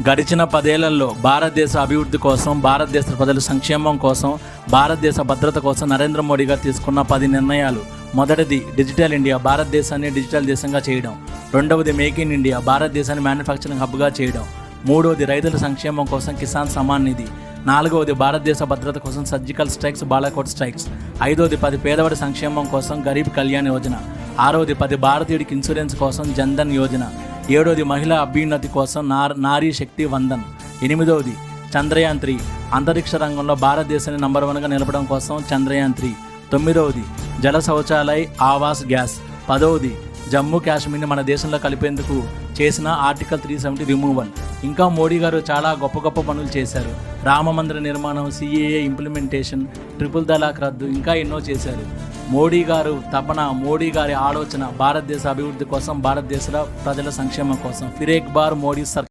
గడిచిన 10 ఏళ్లలో భారతదేశ అభివృద్ధి కోసం, భారతదేశ ప్రజల సంక్షేమం కోసం, భారతదేశ భద్రత కోసం నరేంద్ర మోడీ గారు తీసుకున్న 10 నిర్ణయాలు. మొదటిది డిజిటల్ ఇండియా, భారతదేశాన్ని డిజిటల్ దేశంగా చేయడం. రెండవది మేక్ ఇన్ ఇండియా, భారతదేశాన్ని మ్యానుఫ్యాక్చరింగ్ హబ్గా చేయడం. మూడవది రైతుల సంక్షేమం కోసం కిసాన్ సమ్మాన్ నిధి. నాలుగవది భారతదేశ భద్రత కోసం సర్జికల్ స్ట్రైక్స్, బాలాకోట్ స్ట్రైక్స్. ఐదవది 10 పేదవాడి సంక్షేమం కోసం గరీబ్ కళ్యాణ్ యోజన. ఆరవది 10 భారతీయుడికి ఇన్సూరెన్స్ కోసం జన్ధన్ యోజన. ఏడవది మహిళా అభ్యున్నతి కోసం నారీ శక్తి వందన్. ఎనిమిదవది చంద్రయాన్ 3, అంతరిక్ష రంగంలో భారతదేశాన్ని నంబర్ 1గా నిలపడం కోసం చంద్రయాన్ 3. తొమ్మిదవది జల శౌచాలయ్ ఆవాస్ గ్యాస్. 10వది జమ్మూ కాశ్మీర్ని మన దేశంలో కలిపేందుకు చేసిన ఆర్టికల్ 370 రిమూవల్. ఇంకా మోడీ గారు చాలా గొప్ప పనులు చేశారు. రామ మందిర నిర్మాణం, సిఏఏ ఇంప్లిమెంటేషన్, ట్రిపుల్ తలాక్ రద్దు, ఇంకా ఎన్నో చేశారు. మోడీ గారు తపన, మోడీ గారి ఆలోచన భారతదేశ అభివృద్ధి కోసం, భారతదేశ ప్రజల సంక్షేమం కోసం. ఫిర్ ఏక్ బార్ మోడీ సర్కార్.